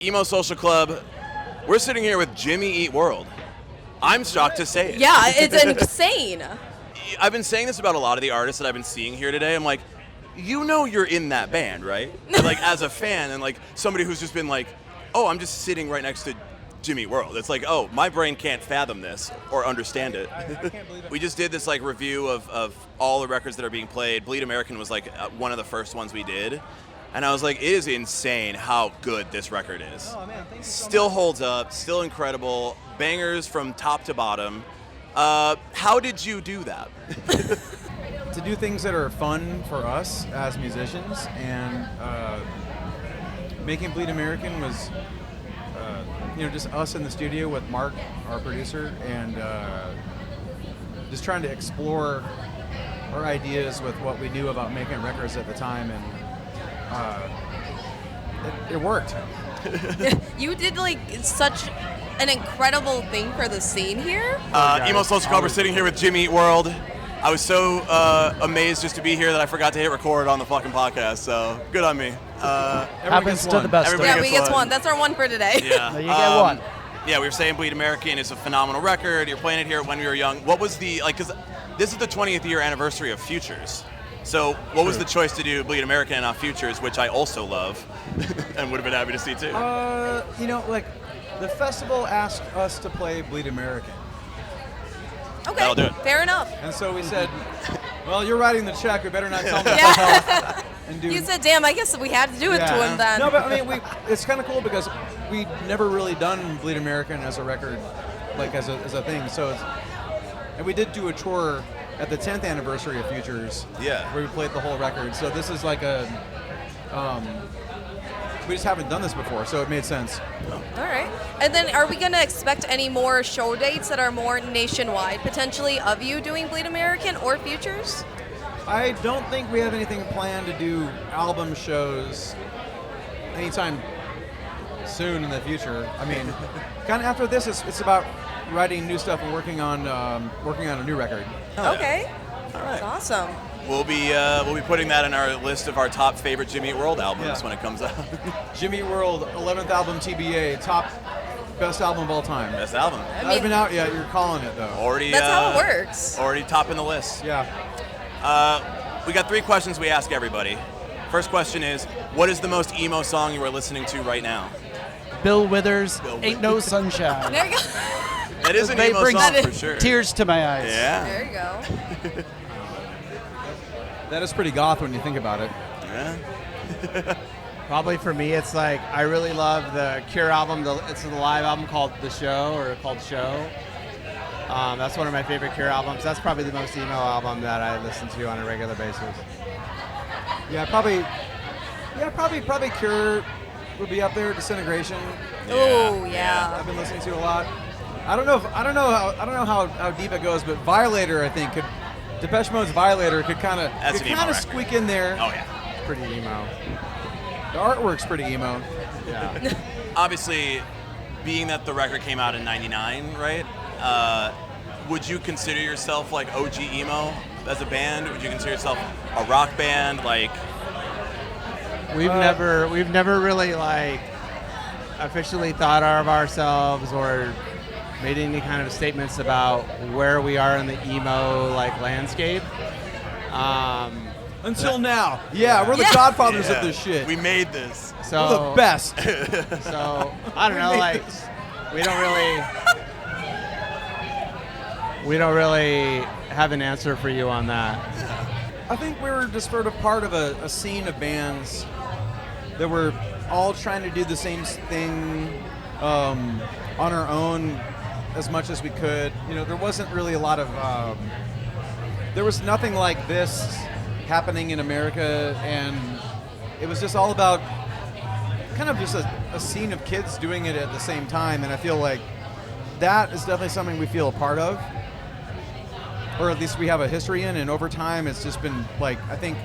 Emo Social Club, we're sitting here with Jimmy Eat World. I'm shocked to say it. Yeah, it's insane. I've been saying this about a lot of the artists that I've been seeing here today. I'm like, you know you're in that band, right? And like as a fan and like somebody who's just been like, oh, I'm just sitting right next to Jimmy Eat World. It's like, oh, my brain can't fathom this or understand it. I can't believe it. We just did this like review of all the records that are being played. Bleed American was like one of the first ones we did. And I was like, it is insane how good this record is. Oh, man, thank you so Still much. holds up, still incredible, bangers from top to bottom. How did you do that? To do things that are fun for us as musicians, and making Bleed American was, just us in the studio with Mark, our producer, and just trying to explore our ideas with what we knew about making records at the time, and it worked. You did like such an incredible thing for the scene here. Emo Social Club, we're sitting here with Jimmy Eat World. I was so amazed just to be here that I forgot to hit record on the fucking podcast, so good on me. Happens to the best. Everybody Yeah, we gets get one. That's our one for today. Yeah. You get one. Yeah, we were saying Bleed American is a phenomenal record. You're playing it here when we were young. What was the, because this is the 20th year anniversary of Futures. So what was the choice to do Bleed American and not Futures, which I also love and would have been happy to see too? The festival asked us to play Bleed American. Okay, That'll do it. fair enough. And so we said, well, you're writing the check, we better not tell them Yeah. and do. You said, damn, I guess we had to do it to him then. No, but I mean, it's kind of cool because we'd never really done Bleed American as a record, like as a thing. So, and we did do a tour at the 10th anniversary of Futures. Yeah. Where we played the whole record. So this is like a, we just haven't done this before, so it made sense. All right. And then are we going to expect any more show dates that are more nationwide, potentially, of you doing Bleed American or Futures? I don't think we have anything planned to do album shows anytime soon in the future. I mean, kind of after this, it's about writing new stuff and working on a new record. Okay. All right. That's awesome. We'll be putting that in our list of our top favorite Jimmy Eat World albums Yeah. when it comes out. Jimmy Eat World, 11th album TBA, top best album of all time. Best album. Not even out yet, you're calling it though. Already. That's how it works. Already topping the list. Yeah. We got 3 questions we ask everybody. First question is, what is the most emo song you are listening to right now? Bill Withers, Ain't No Sunshine. There you go. That is an They emo bring song for sure. Tears to my eyes. Yeah. There you go. That is pretty goth when you think about it. Yeah. Probably for me, it's like I really love the Cure album. It's the live album called The Show or called Show. That's one of my favorite Cure albums. That's probably the most emo album that I listen to on a regular basis. Yeah, probably Cure would be up there. Disintegration. Oh, yeah. I've been listening to a lot. I don't know how deep it goes, but Violator, I think, Depeche Mode's Violator could kind That's an emo of record. squeak in there. Oh yeah. It's pretty emo. The artwork's pretty emo. Yeah. Obviously, being that the record came out in '99, right? Would you consider yourself like OG emo as a band? Would you consider yourself a rock band? Like, We've never really like officially thought of ourselves or made any kind of statements about where we are in the emo like landscape. Until now. Yeah, we're the godfathers of this shit. we made this. So We're the best. So I don't know, like we don't really have an answer for you on that. I think we were just sort of part of a scene of bands that were all trying to do the same thing on our own as much as we could. You know, there wasn't really a lot of, there was nothing like this happening in America, and it was just all about kind of just a scene of kids doing it at the same time, and I feel like that is definitely something we feel a part of, or at least we have a history in, and over time it's just been like, I think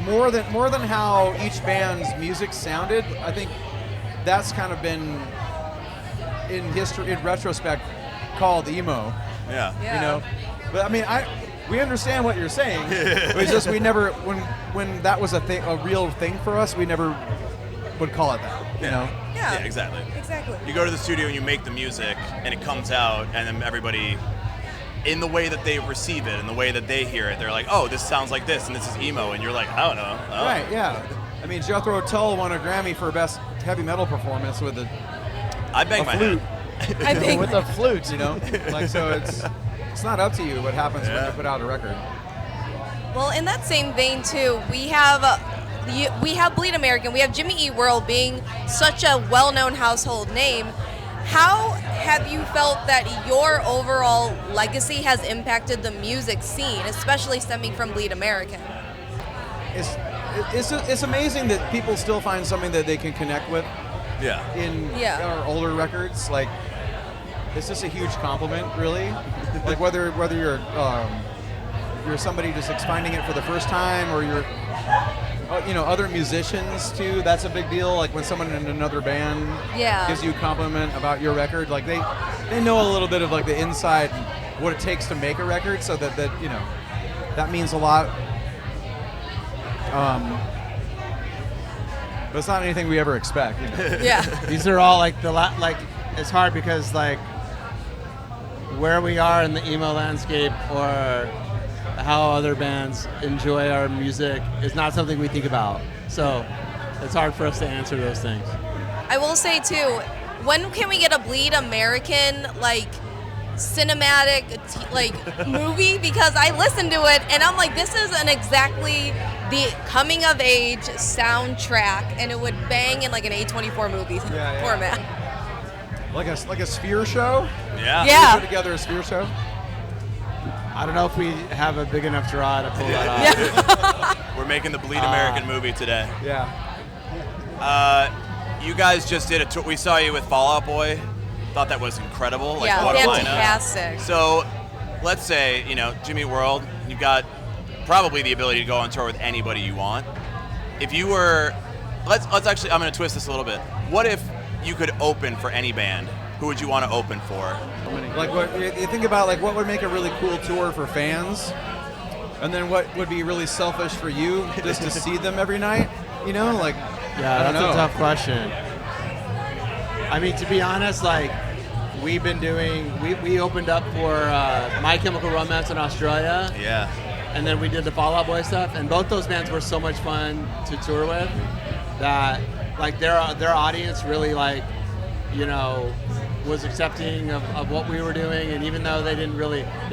more than how each band's music sounded, I think that's kind of been in history, in retrospect, called emo. Yeah. You know, but I mean, we understand what you're saying. It's just we never, when that was a real thing for us, we never would call it that. You know? Yeah. Exactly. Exactly. You go to the studio and you make the music, and it comes out, and then everybody, in the way that they receive it, and the way that they hear it, they're like, oh, this sounds like this, and this is emo, and you're like, I don't know. Oh. Right, yeah. I mean, Jethro Tull won a Grammy for Best Heavy Metal Performance with I bang a my flute. head. I think With a flute, you know? Like, so it's not up to you what happens when you put out a record. Well, in that same vein too, we have Bleed American. We have Jimmy Eat World being such a well-known household name. How have you felt that your overall legacy has impacted the music scene, especially stemming from Bleed American? It's amazing that people still find something that they can connect with Yeah. in our older records. Like, it's just a huge compliment, really. Like whether you're somebody just finding it for the first time, or you're other musicians too. That's a big deal. Like when someone in another band gives you a compliment about your record, like they know a little bit of like the inside, what it takes to make a record, so that that means a lot. But it's not anything we ever expect. You know? Yeah. These are all like it's hard because like where we are in the emo landscape or how other bands enjoy our music is not something we think about. So it's hard for us to answer those things. I will say too, when can we get a Bleed American cinematic movie? Because I listened to it and I'm like, this is exactly the coming of age soundtrack, and it would bang in like an A24 movie format. Like a Sphere show? Yeah. Yeah. Put together a Sphere show? I don't know if we have a big enough draw to pull that off. We're making the Bleed American movie today. Yeah. You guys just did a tour. We saw you with Fall Out Boy. Thought that was incredible. Like, Yeah, what a lineup. fantastic. So, let's say, Jimmy World, you've got probably the ability to go on tour with anybody you want. If you were, let's actually, I'm going to twist this a little bit. What if you could open for any band? Who would you want to open for? Like, what you think about, like, what would make a really cool tour for fans, and then what would be really selfish for you just to see them every night? Like, yeah, that's a tough question. I mean, to be honest, like, we've been doing, we opened up for My Chemical Romance in Australia. Yeah. And then we did the Fall Out Boy stuff, and both those bands were so much fun to tour with that, like, their audience really, like, was accepting of what we were doing, and even though they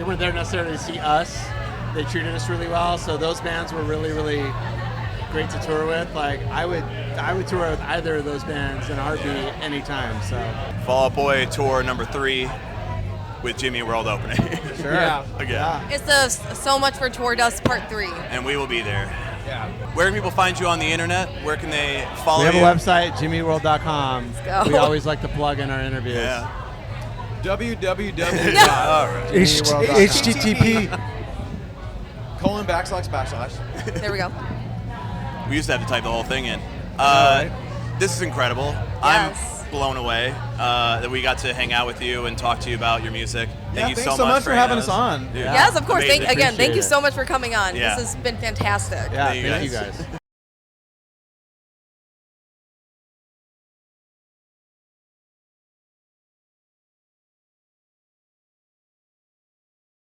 weren't there necessarily to see us, they treated us really well. So those bands were really, really great to tour with. Like, I would tour with either of those bands in a heartbeat anytime. So Fall Out Boy tour number 3 with Jimmy World opening. sure. Again. Yeah. It's the So Much for Tour Dust Part 3. And we will be there. Yeah. Where can people find you on the internet? Where can they follow We have you? a website, jimmyworld.com. go. We always like to plug in our interviews. Yeah. www. All right. HTTP. :// There we go. We used to have to type the whole thing in. Alright. This is incredible. Yes. I'm blown away that we got to hang out with you and talk to you about your music. Thank you thanks so much for having us hanging on. Dude, Yes, of course. amazing. Thank you Appreciate so much for coming on. Yeah. This has been fantastic. Yeah, Thank you thank you guys. guys.